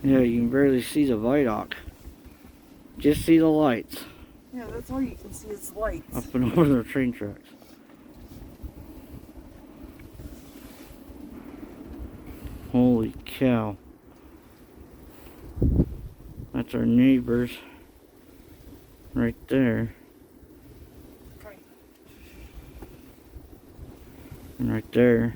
Yeah, you can barely see the viaduct. Just see the lights. Yeah, that's all you can see is lights. Up and over the train tracks. Holy cow. That's our neighbors. Right there. Okay. And right there.